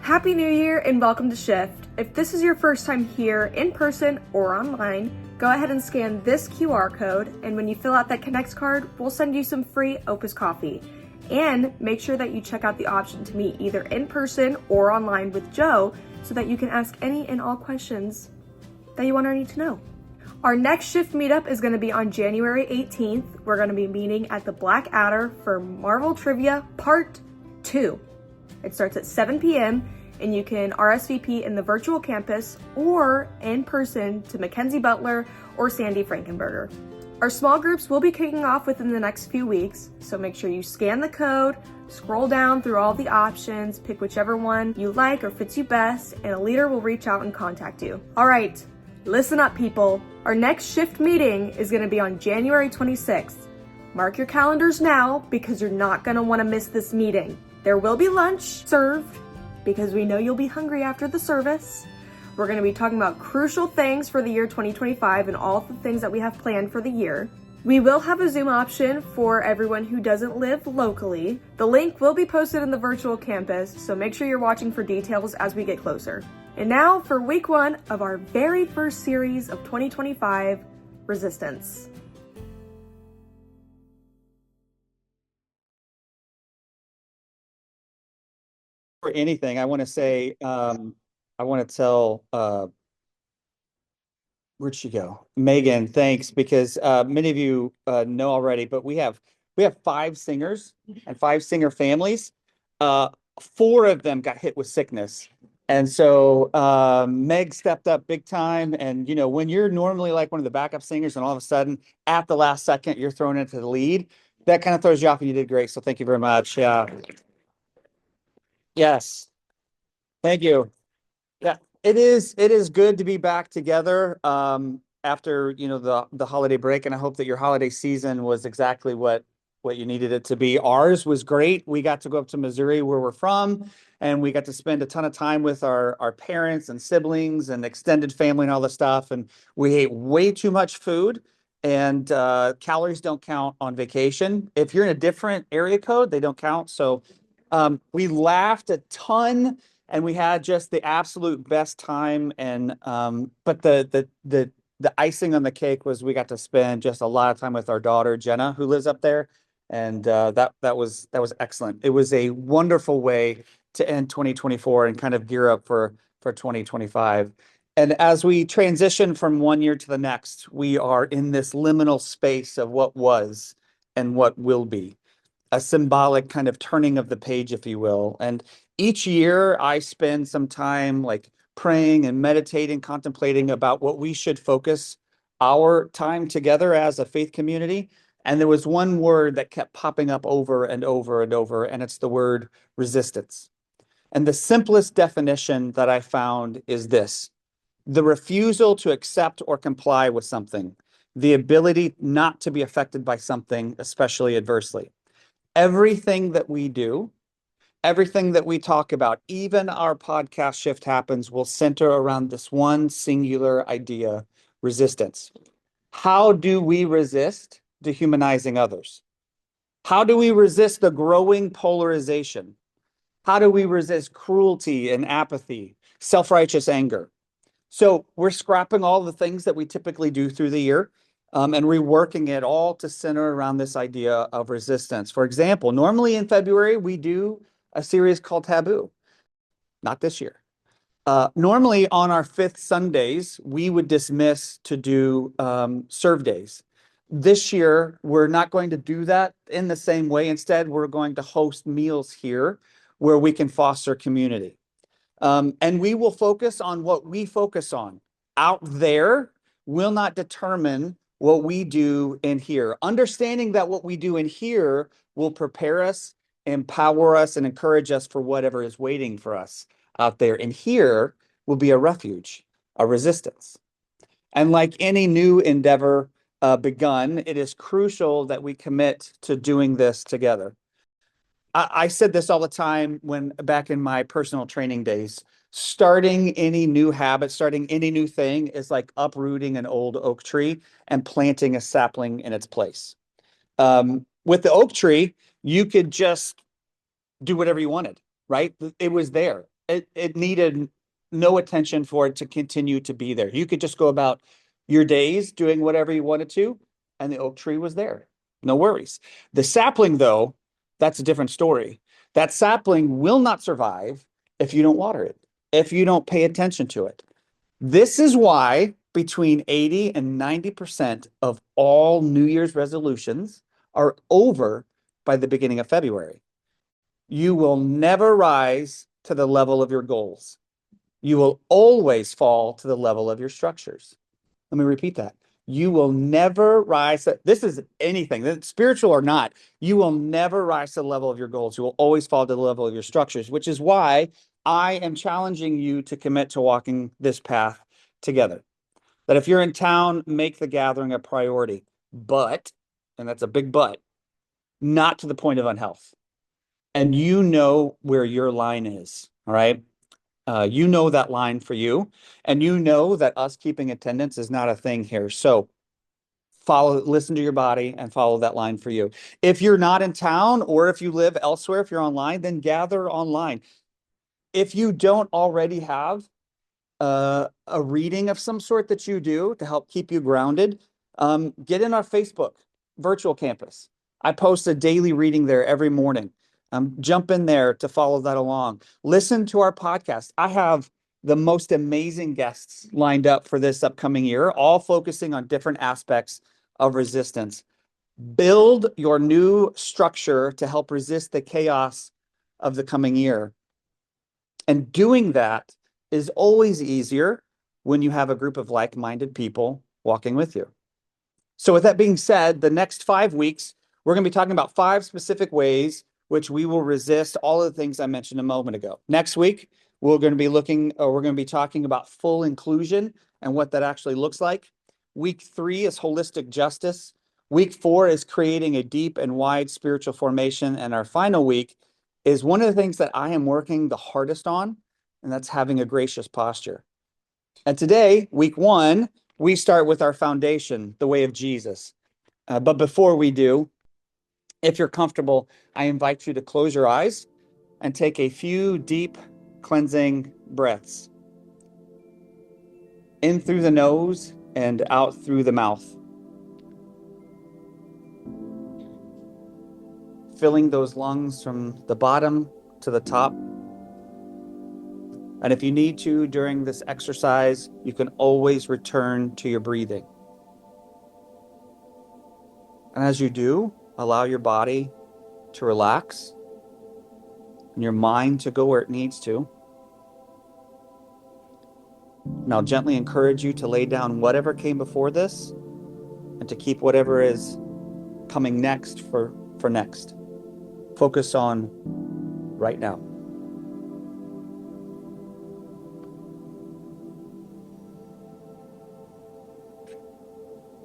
Happy New Year and welcome to Shift. If this is your first time here in person or online, go ahead and scan this QR code, and when you fill out that Connects card, we'll send you some free Opus coffee. And make sure that you check out the option to meet either in person or online with Joe so that you can ask any and all questions that you want or need to know. Our next Shift meetup is going to be on January 18th. We're going to be meeting at the Black Adder for Marvel Trivia Part 2. It starts at 7 p.m. and you can RSVP in the virtual campus or in person to Mackenzie Butler or Sandy Frankenberger. Our small groups will be kicking off within the next few weeks, so make sure you scan the code, scroll down through all the options, pick whichever one you like or fits you best, and a leader will reach out and contact you. All right, listen up, people. Our next Shift meeting is going to be on January 26th. Mark your calendars now because you're not going to want to miss this meeting. There will be lunch served because we know you'll be hungry after the service. We're going to be talking about crucial things for the year 2025 and all the things that we have planned for the year. We will have a Zoom option for everyone who doesn't live locally. The link will be posted in the virtual campus, so make sure you're watching for details as we get closer. And now for week 1 of our very first series of 2025, Resistance. For anything, I want to say, I want to tell, where'd she go? Megan, thanks, because many of you know already, but we have 5 singers and 5 singer families. 4 of them got hit with sickness. And so Meg stepped up big time. And, you know, when you're normally like one of the backup singers and all of a sudden at the last second, you're thrown into the lead, that kind of throws you off, and you did great. So thank you very much. Yeah. Yes. Thank you. Yeah, it is good to be back together after, you know, the holiday break, and I hope that your holiday season was exactly what you needed it to be. Ours was great. We got to go up to Missouri, where we're from, and we got to spend a ton of time with our parents and siblings and extended family and all this stuff, and we ate way too much food, and calories don't count on vacation. If you're in a different area code, they don't count. So we laughed a ton, and we had just the absolute best time. And but the icing on the cake was we got to spend just a lot of time with our daughter Jenna, who lives up there, and that was excellent. It was a wonderful way to end 2024 and kind of gear up for 2025. And as we transition from one year to the next, we are in this liminal space of what was and what will be, a symbolic kind of turning of the page, if you will. And each year I spend some time like praying and meditating, contemplating about what we should focus our time together as a faith community. And there was one word that kept popping up over and over and over, and it's the word resistance. And the simplest definition that I found is this: the refusal to accept or comply with something, the ability not to be affected by something, especially adversely. Everything that we do, everything that we talk about, even our podcast Shift Happens, will center around this one singular idea: resistance. How do we resist dehumanizing others? How do we resist the growing polarization? How do we resist cruelty and apathy, self-righteous anger? So we're scrapping all the things that we typically do through the year, and reworking it all to center around this idea of resistance. For example, normally in February, we do a series called Taboo. Not this year. Normally on our 5th Sundays, we would dismiss to do serve days. This year, we're not going to do that in the same way. Instead, we're going to host meals here where we can foster community. And we will focus on what we focus on. Out there will not determine what we do in here. Understanding that what we do in here will prepare us, empower us, and encourage us for whatever is waiting for us out there. And here will be a refuge, a resistance. And like any new endeavor begun, it is crucial that we commit to doing this together. I said this all the time when back in my personal training days: starting any new habit, starting any new thing is like uprooting an old oak tree and planting a sapling in its place. With the oak tree, you could just do whatever you wanted, right? It was there. it needed no attention for it to continue to be there. You could just go about your days doing whatever you wanted to, and the oak tree was there. No worries. The sapling, though, that's a different story. That sapling will not survive if you don't water it, if you don't pay attention to it. This is why between 80 and 90% of all New Year's resolutions are over by the beginning of February. You will never rise to the level of your goals. You will always fall to the level of your structures. Let me repeat that. You will never rise. This is anything, spiritual or not. You will never rise to the level of your goals. You will always fall to the level of your structures, which is why I am challenging you to commit to walking this path together. That if you're in town, make the gathering a priority. But, and that's a big but, not to the point of unhealth. And you know where your line is, all right? You know that line for you, and you know that us keeping attendance is not a thing here. So listen to your body and follow that line for you. If you're not in town or if you live elsewhere, if you're online, then gather online. If you don't already have a reading of some sort that you do to help keep you grounded, get in our Facebook virtual campus. I post a daily reading there every morning. Jump in there to follow that along. Listen to our podcast. I have the most amazing guests lined up for this upcoming year, all focusing on different aspects of resistance. Build your new structure to help resist the chaos of the coming year. And doing that is always easier when you have a group of like-minded people walking with you. So with that being said, the next 5 weeks, we're going to be talking about 5 specific ways which we will resist all of the things I mentioned a moment ago. Next week, we're going to be talking about full inclusion and what that actually looks like. Week 3 is holistic justice. Week 4 is creating a deep and wide spiritual formation. And our final week is one of the things that I am working the hardest on, and that's having a gracious posture. And today, week 1, we start with our foundation, the way of Jesus. But before we do, if you're comfortable, I invite you to close your eyes and take a few deep cleansing breaths in through the nose and out through the mouth, filling those lungs from the bottom to the top. And if you need to during this exercise, you can always return to your breathing. And as you do, allow your body to relax and your mind to go where it needs to. And I'll gently encourage you to lay down whatever came before this and to keep whatever is coming next for next. Focus on right now.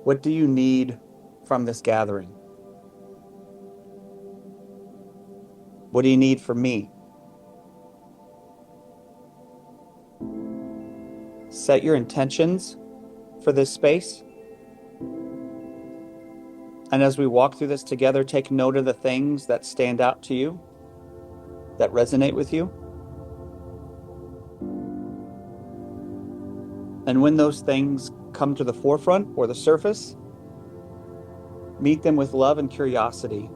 What do you need from this gathering? What do you need from me? Set your intentions for this space. And as we walk through this together, take note of the things that stand out to you, that resonate with you. And when those things come to the forefront or the surface, meet them with love and curiosity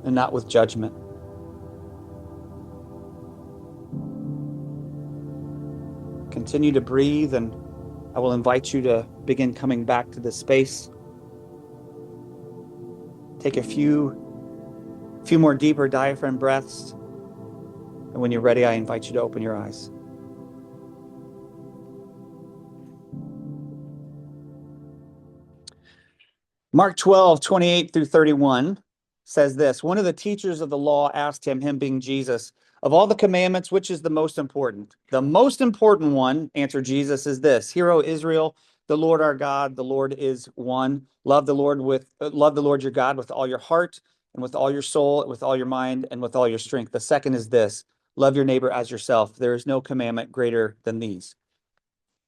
and not with judgment. Continue to breathe, and I will invite you to begin coming back to this space. Take a few more deeper diaphragm breaths. And when you're ready, I invite you to open your eyes. Mark 12:28 through 31 says this: one of the teachers of the law asked him being Jesus, of all the commandments, which is the most important? The most important one, answered Jesus, is this: Hear, O Israel, the Lord our God, the Lord is one. Love the Lord your God with all your heart and with all your soul, with all your mind, and with all your strength. The second is this: love your neighbor as yourself. There is no commandment greater than these.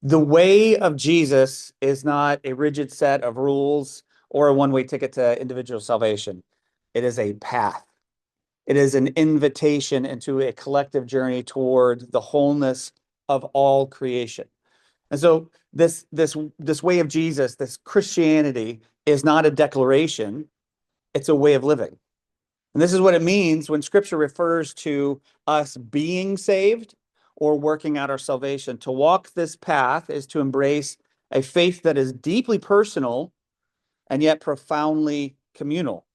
The way of Jesus is not a rigid set of rules or a one-way ticket to individual salvation. It is a path. It is an invitation into a collective journey toward the wholeness of all creation. And so this way of Jesus, this Christianity, is not a declaration, it's a way of living. And this is what it means when scripture refers to us being saved or working out our salvation. To walk this path is to embrace a faith that is deeply personal and yet profoundly communal.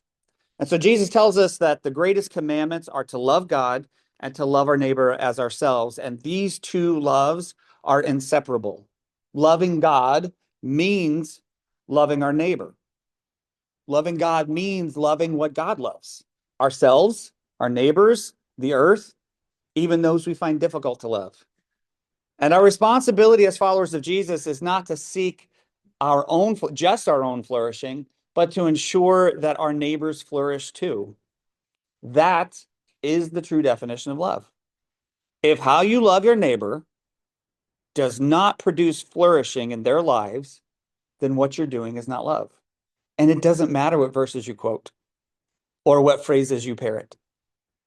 And so Jesus tells us that the greatest commandments are to love God and to love our neighbor as ourselves. And these two loves are inseparable. Loving God means loving our neighbor. Loving God means loving what God loves, ourselves, our neighbors, the earth, even those we find difficult to love. And our responsibility as followers of Jesus is not to seek just our own flourishing, but to ensure that our neighbors flourish too. That is the true definition of love. If how you love your neighbor does not produce flourishing in their lives, then what you're doing is not love. And it doesn't matter what verses you quote or what phrases you parrot.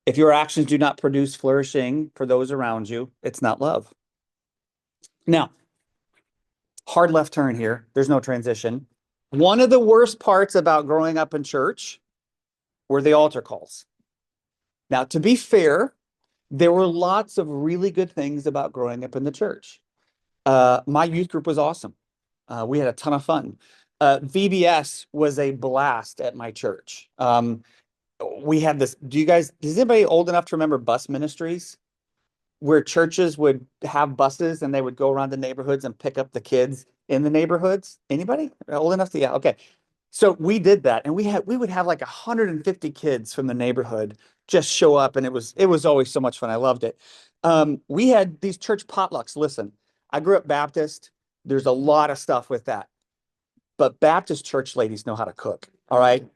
If your actions do not produce flourishing for those around you, it's not love. Now, hard left turn here. There's no transition. One of the worst parts about growing up in church were the altar calls. Now, to be fair, there were lots of really good things about growing up in the church. My youth group was awesome. We had a ton of fun. VBS was a blast at my church. We had this. Is anybody old enough to remember bus ministries? Where churches would have buses and they would go around the neighborhoods and pick up the kids in the neighborhoods. Anybody old enough to? Yeah, okay. So we did that, and we would have like 150 kids from the neighborhood just show up, and it was always so much fun. I loved it. We had these church potlucks. Listen, I grew up Baptist. There's a lot of stuff with that, but Baptist church ladies know how to cook. All right.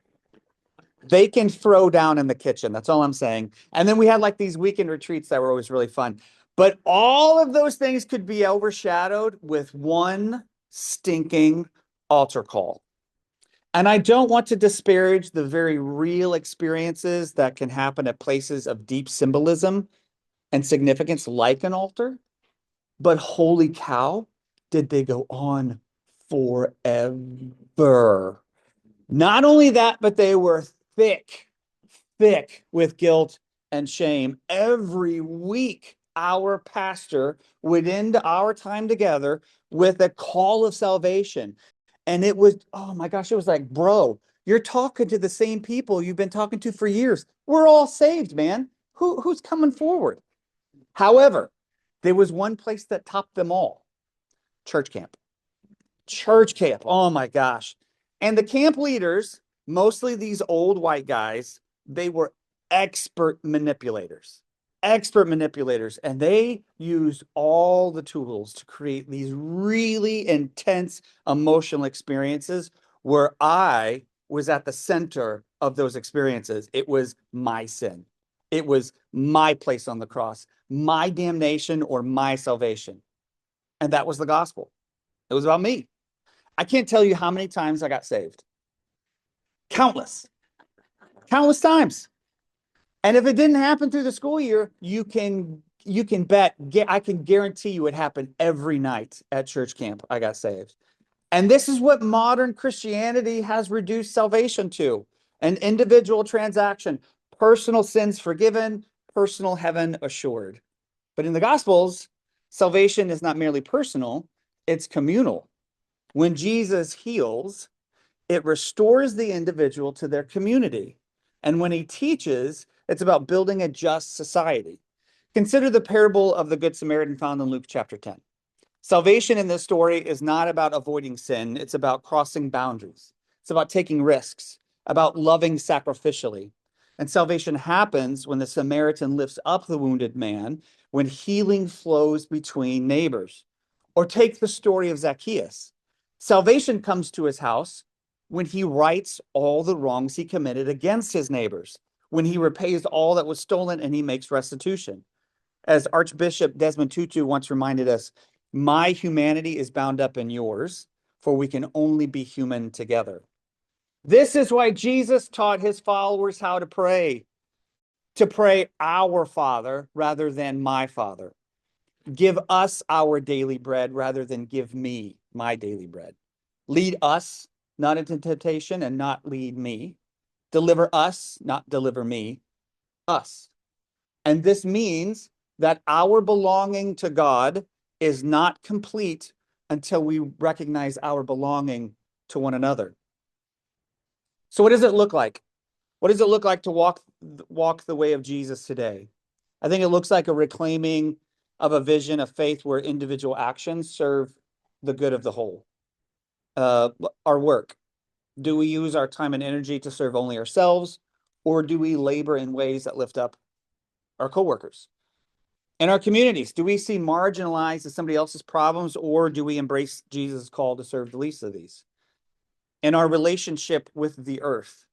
They can throw down in the kitchen. That's all I'm saying. And then we had like these weekend retreats that were always really fun. But all of those things could be overshadowed with one stinking altar call. And I don't want to disparage the very real experiences that can happen at places of deep symbolism and significance, like an altar. But holy cow, did they go on forever? Not only that, but they were thick, thick with guilt and shame. Every week, our pastor would end our time together with a call of salvation. And it was, oh my gosh, it was like, bro, you're talking to the same people you've been talking to for years. We're all saved, man. Who's coming forward? However, there was one place that topped them all: church camp. Church camp. Oh my gosh. And the camp leaders, mostly these old white guys, they were expert manipulators. Expert manipulators. And they used all the tools to create these really intense emotional experiences where I was at the center of those experiences. It was my sin. It was my place on the cross, my damnation or my salvation. And that was the gospel. It was about me. I can't tell you how many times I got saved. Countless, countless times. And if it didn't happen through the school year, you can bet, I can guarantee you it happened every night at church camp. I got saved. And this is what modern Christianity has reduced salvation to: an individual transaction, personal sins forgiven, personal heaven assured. But in the Gospels, salvation is not merely personal, it's communal. When Jesus heals, it restores the individual to their community. And when he teaches, it's about building a just society. Consider the parable of the Good Samaritan found in Luke chapter 10. Salvation in this story is not about avoiding sin, it's about crossing boundaries. It's about taking risks, about loving sacrificially. And salvation happens when the Samaritan lifts up the wounded man, when healing flows between neighbors. Or take the story of Zacchaeus. Salvation comes to his house when he rights all the wrongs he committed against his neighbors, when he repays all that was stolen and he makes restitution. As Archbishop Desmond Tutu once reminded us, my humanity is bound up in yours, for we can only be human together. This is why Jesus taught his followers how to pray. to pray our Father rather than my Father. Give us our daily bread rather than give me my daily bread. Lead us not into temptation and not lead me. Deliver us, not deliver me, us. And this means that our belonging to God is not complete until we recognize our belonging to one another. So what does it look like? What does it look like to walk the way of Jesus today? I think it looks like a reclaiming of a vision of faith where individual actions serve the good of the whole. Our work. Do we use our time and energy to serve only ourselves, or do we labor in ways that lift up our coworkers? In our communities, do we see marginalized as somebody else's problems, or do we embrace Jesus' call to serve the least of these? In our relationship with the earth,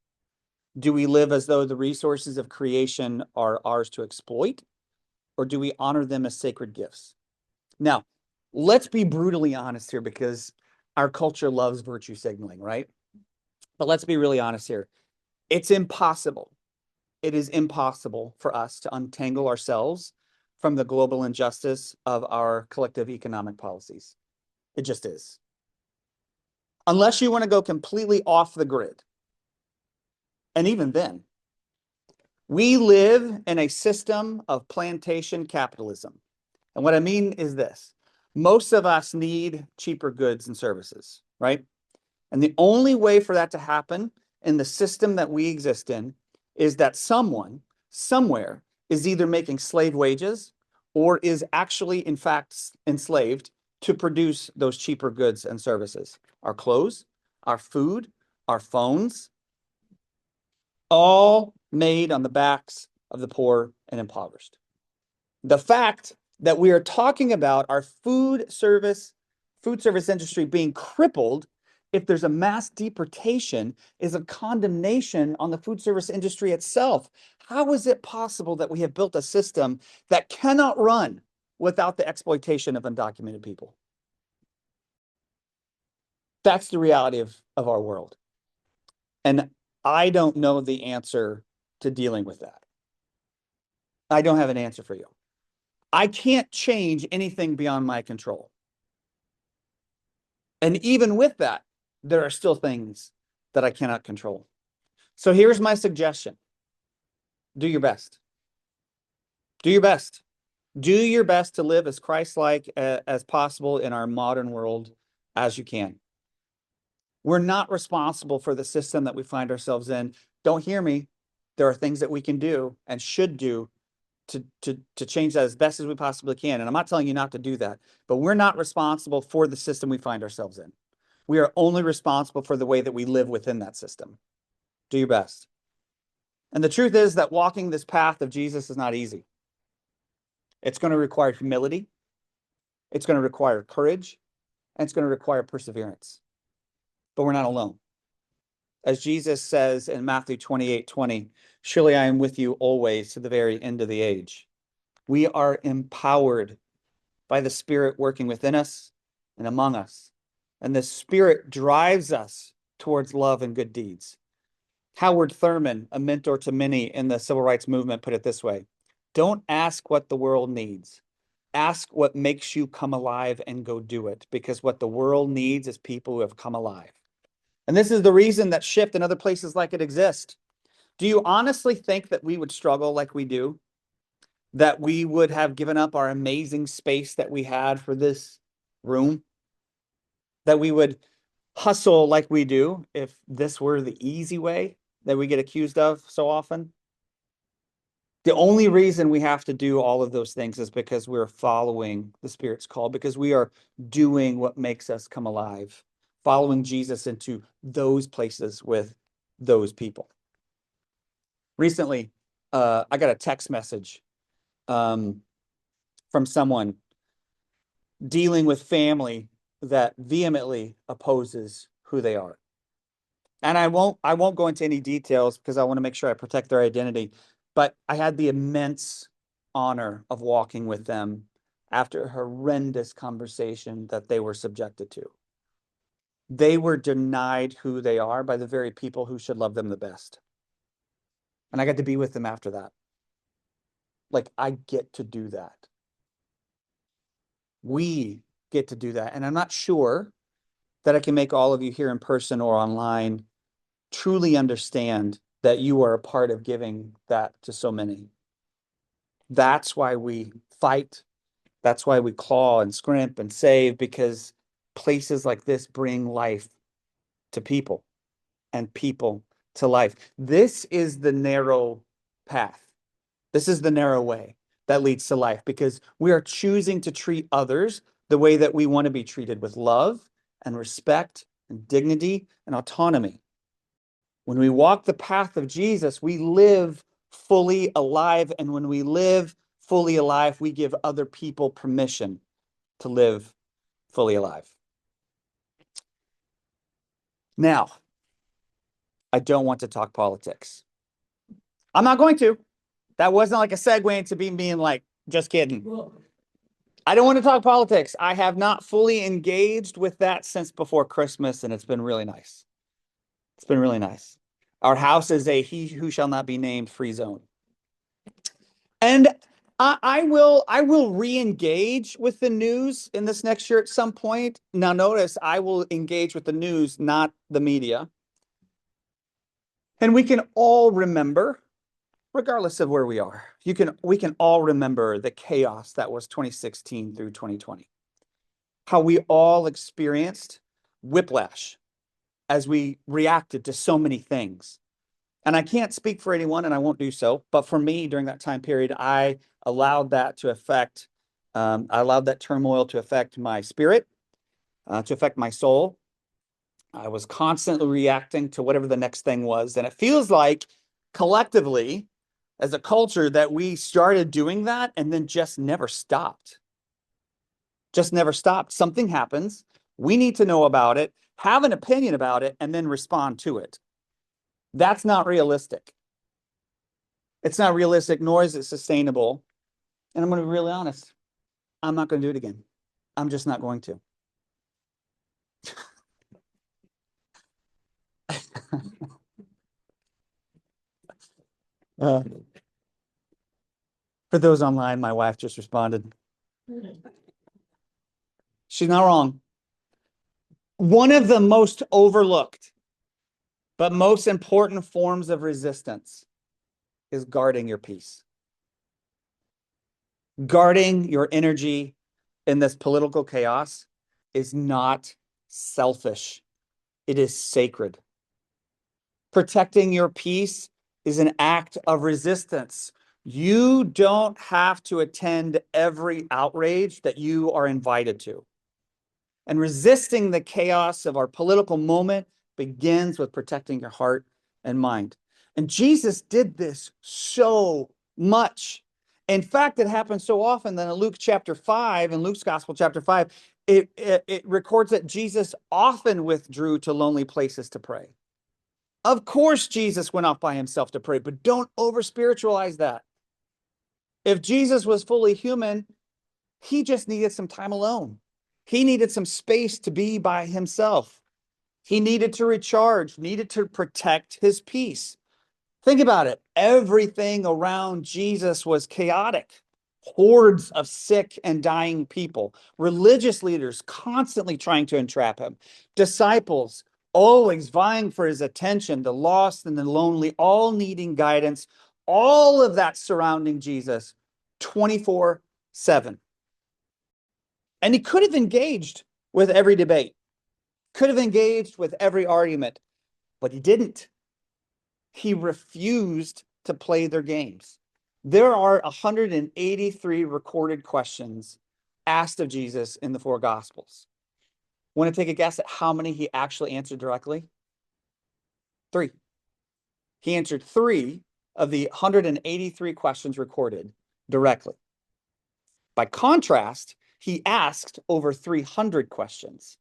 do we live as though the resources of creation are ours to exploit, or do we honor them as sacred gifts? Now, let's be brutally honest here because our culture loves virtue signaling, right? But let's be really honest here. It's impossible. It is impossible for us to untangle ourselves from the global injustice of our collective economic policies. It just is. Unless you want to go completely off the grid. And even then, we live in a system of plantation capitalism. And what I mean is this. Most of us need cheaper goods and services, right? And the only way for that to happen in the system that we exist in is that someone, somewhere, is either making slave wages or is actually, in fact, enslaved to produce those cheaper goods and services. Our clothes, our food, our phones, all made on the backs of the poor and impoverished. The fact that we are talking about our food service industry being crippled if there's a mass deportation is a condemnation on the food service industry itself. How is it possible that we have built a system that cannot run without the exploitation of undocumented people? That's the reality of our world. And I don't know the answer to dealing with that. I don't have an answer for you. I can't change anything beyond my control. And even with that, there are still things that I cannot control. So here's my suggestion. Do your best. Do your best. Do your best to live as Christ-like as possible in our modern world as you can. We're not responsible for the system that we find ourselves in. Don't hear me. There are things that we can do and should do to change that as best as we possibly can. And I'm not telling you not to do that, but we're not responsible for the system we find ourselves in. We are only responsible for the way that we live within that system. Do your best. And the truth is that walking this path of Jesus is not easy. It's going to require humility. It's going to require courage. And it's going to require perseverance. But we're not alone. As Jesus says in Matthew 28:20, surely I am with you always to the very end of the age. We are empowered by the Spirit working within us and among us. And the Spirit drives us towards love and good deeds. Howard Thurman, a mentor to many in the civil rights movement, put it this way: don't ask what the world needs. Ask what makes you come alive and go do it, because what the world needs is people who have come alive. And this is the reason that Shift and other places like it exist. Do you honestly think that we would struggle like we do? That we would have given up our amazing space that we had for this room? That we would hustle like we do if this were the easy way that we get accused of so often? The only reason we have to do all of those things is because we're following the Spirit's call, because we are doing what makes us come alive, following Jesus into those places with those people. Recently, I got a text message from someone dealing with family that vehemently opposes who they are. And I won't go into any details because I want to make sure I protect their identity. But I had the immense honor of walking with them after a horrendous conversation that they were subjected to. They were denied who they are by the very people who should love them the best. And I got to be with them after that. Like, I get to do that. We get to do that. And I'm not sure that I can make all of you here in person or online truly understand that you are a part of giving that to so many. That's why we fight. That's why we claw and scrimp and save, because places like this bring life to people and people to life. This is the narrow path. This is the narrow way that leads to life, because we are choosing to treat others the way that we want to be treated, with love and respect and dignity and autonomy. When we walk the path of Jesus, we live fully alive. And when we live fully alive, we give other people permission to live fully alive. Now, I don't want to talk politics. I'm not going to. That wasn't like a segue into being like, just kidding. I don't want to talk politics. I have not fully engaged with that since before Christmas, and it's been really nice. It's been really nice. Our house is a he who shall not be named free zone. And I will re-engage with the news in this next year at some point. Now, notice I will engage with the news, not the media. And we can all remember, regardless of where we are, we can all remember the chaos that was 2016 through 2020. How we all experienced whiplash as we reacted to so many things. And I can't speak for anyone, and I won't do so. But for me, during that time period, I allowed that to affect, I allowed that turmoil to affect my spirit, to affect my soul. I was constantly reacting to whatever the next thing was. And it feels like collectively, as a culture, that we started doing that and then just never stopped. Just never stopped. Something happens. We need to know about it, have an opinion about it, and then respond to it. That's not realistic. It's not realistic, nor is it sustainable. And I'm going to be really honest. I'm not going to do it again. I'm just not going to. For those online, my wife just responded. She's not wrong. One of the most overlooked, but most important forms of resistance is guarding your peace. Guarding your energy in this political chaos is not selfish. It is sacred. Protecting your peace is an act of resistance. You don't have to attend every outrage that you are invited to. And resisting the chaos of our political moment begins with protecting your heart and mind. And Jesus did this so much. In fact, it happens so often that in Luke chapter 5, in Luke's gospel chapter 5, it records that Jesus often withdrew to lonely places to pray. Of course, Jesus went off by himself to pray, but don't over spiritualize that. If Jesus was fully human, he just needed some time alone. He needed some space to be by himself. He needed to recharge, needed to protect his peace. Think about it. Everything around Jesus was chaotic. Hordes of sick and dying people, religious leaders constantly trying to entrap him, disciples always vying for his attention, the lost and the lonely, all needing guidance, all of that surrounding Jesus 24/7. And he could have engaged with every debate, could have engaged with every argument, but he didn't. He refused to play their games. There are 183 recorded questions asked of Jesus in the four Gospels. Want to take a guess at how many he actually answered directly? 3. He answered 3 of the 183 questions recorded directly. By contrast, he asked over 300 questions,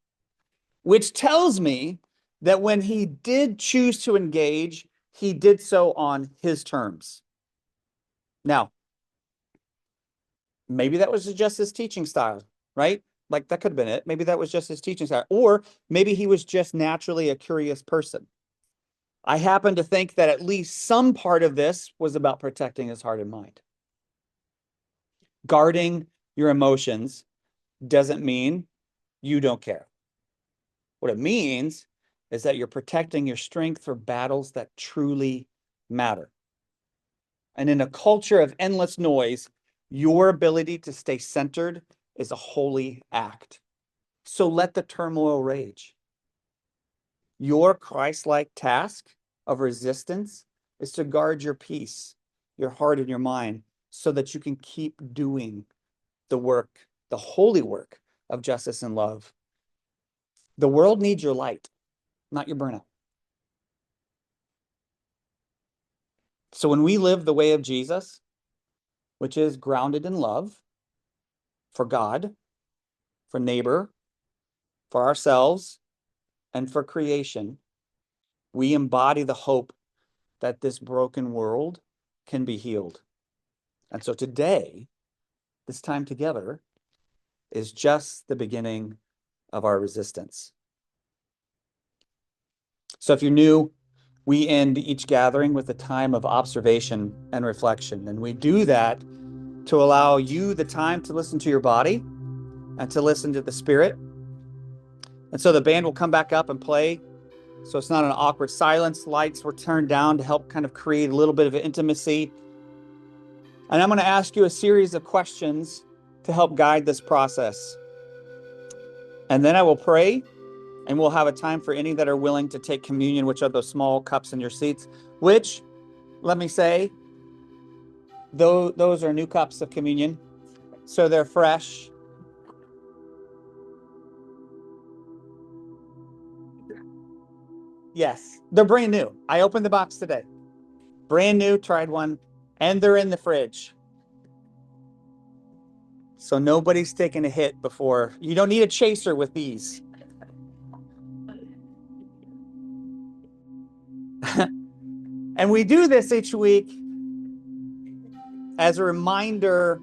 which tells me that when he did choose to engage, he did so on his terms. Now, maybe that was just his teaching style, right? Like that could have been it. Maybe that was just his teaching style. Or maybe he was just naturally a curious person. I happen to think that at least some part of this was about protecting his heart and mind. Guarding your emotions doesn't mean you don't care. What it means is that you're protecting your strength for battles that truly matter. And in a culture of endless noise, your ability to stay centered is a holy act. So let the turmoil rage. Your Christ-like task of resistance is to guard your peace, your heart, and your mind so that you can keep doing the work, the holy work of justice and love. The world needs your light, not your burnout. So when we live the way of Jesus, which is grounded in love for God, for neighbor, for ourselves, and for creation, we embody the hope that this broken world can be healed. And so today, this time together is just the beginning of our resistance. So if you're new, we end each gathering with a time of observation and reflection. And we do that to allow you the time to listen to your body and to listen to the Spirit. And so the band will come back up and play. So it's not an awkward silence. Lights were turned down to help kind of create a little bit of intimacy. And I'm going to ask you a series of questions to help guide this process. And then I will pray, and we'll have a time for any that are willing to take communion, which are those small cups in your seats, which, let me say, those are new cups of communion. So they're fresh. Yes, they're brand new. I opened the box today. Brand new, tried one, and they're in the fridge. So nobody's taken a hit before. You don't need a chaser with these. And we do this each week as a reminder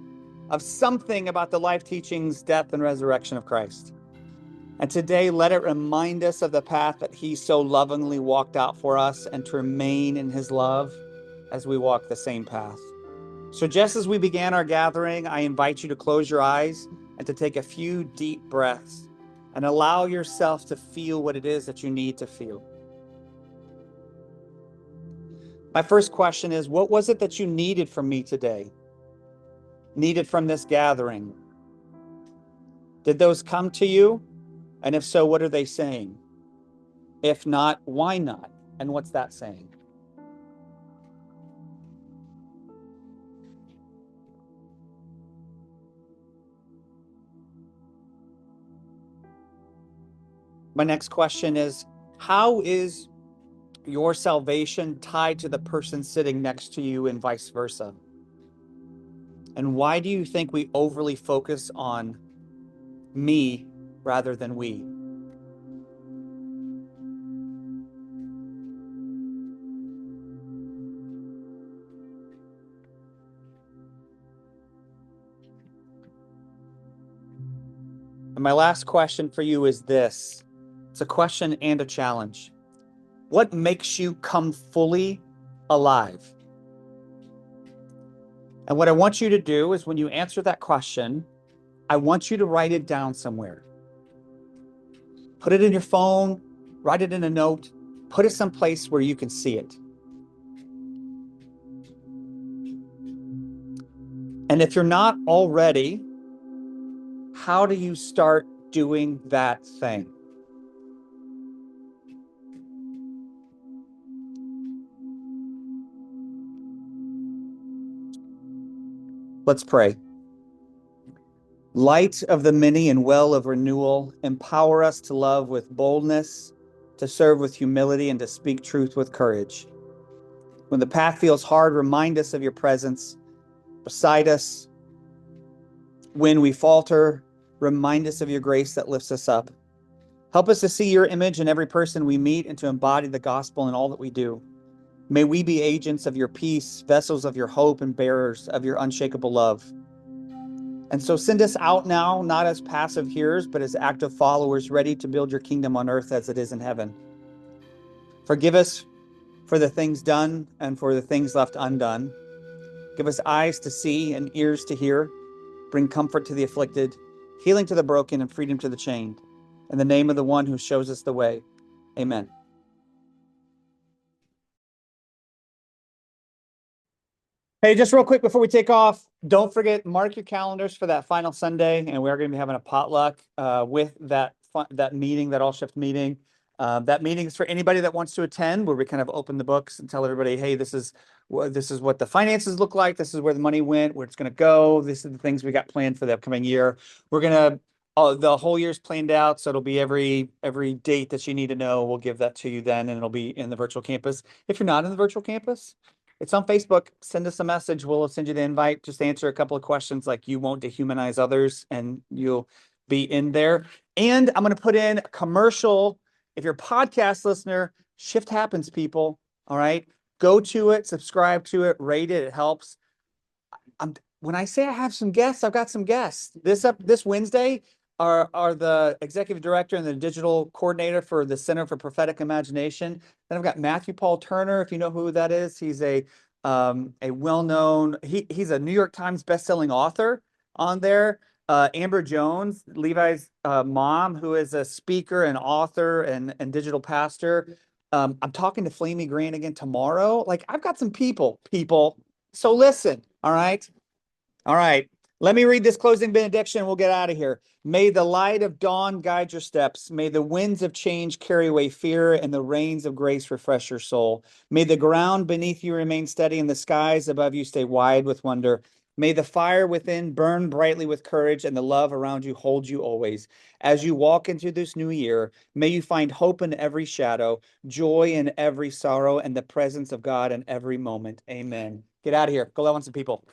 of something about the life teachings, death, and resurrection of Christ. And today, let it remind us of the path that he so lovingly walked out for us and to remain in his love as we walk the same path. So just as we began our gathering, I invite you to close your eyes and to take a few deep breaths and allow yourself to feel what it is that you need to feel. My first question is, what was it that you needed from me today? Needed from this gathering? Did those come to you? And if so, what are they saying? If not, why not? And what's that saying? My next question is, how is your salvation tied to the person sitting next to you and vice versa? And why do you think we overly focus on me rather than we? And my last question for you is this. It's a question and a challenge. What makes you come fully alive? And what I want you to do is when you answer that question, I want you to write it down somewhere. Put it in your phone, write it in a note, put it someplace where you can see it. And if you're not already, how do you start doing that thing? Let's pray. Light of the many and well of renewal, empower us to love with boldness, to serve with humility, and to speak truth with courage. When the path feels hard, remind us of your presence beside us. When we falter, remind us of your grace that lifts us up. Help us to see your image in every person we meet and to embody the gospel in all that we do. May we be agents of your peace, vessels of your hope, and bearers of your unshakable love. And so send us out now, not as passive hearers, but as active followers, ready to build your kingdom on earth as it is in heaven. Forgive us for the things done and for the things left undone. Give us eyes to see and ears to hear. bring comfort to the afflicted, healing to the broken, and freedom to the chained. In the name of the one who shows us the way. Amen. Hey, just real quick before we take off, don't forget, mark your calendars for that final Sunday, and we're going to be having a potluck with that meeting, that all shift meeting. That meeting is for anybody that wants to attend, where we kind of open the books and tell everybody, hey, this is what the finances look like. This is where the money went, where it's going to go. This is the things we got planned for the upcoming year. We're gonna the whole year's planned out, so it'll be every date that you need to know. We'll give that to you then, and it'll be in the virtual campus. If you're not in the virtual campus, it's on Facebook. Send us a message. We'll send you the invite. Just answer a couple of questions like you won't dehumanize others, and you'll be in there. And I'm going to put in a commercial. If you're a podcast listener, shift happens, people. All right. Go to it, subscribe to it, rate it. It helps. When I say I have some guests, I've got some guests. This Wednesday are the executive director and the digital coordinator for the Center for Prophetic Imagination. Then I've got Matthew Paul Turner, if you know who that is. He's a well-known, he's a New York Times bestselling author on there. Amber Jones, Levi's mom, who is a speaker and author and digital pastor. I'm talking to Flamey Grant again tomorrow. Like, I've got some people. So listen, all right? All right. Let me read this closing benediction. We'll get out of here. May the light of dawn guide your steps. May the winds of change carry away fear, and the rains of grace refresh your soul. May the ground beneath you remain steady, and the skies above you stay wide with wonder. May the fire within burn brightly with courage, and the love around you hold you always. As you walk into this new year, may you find hope in every shadow, joy in every sorrow, and the presence of God in every moment. Amen. Get out of here. Go love on some people.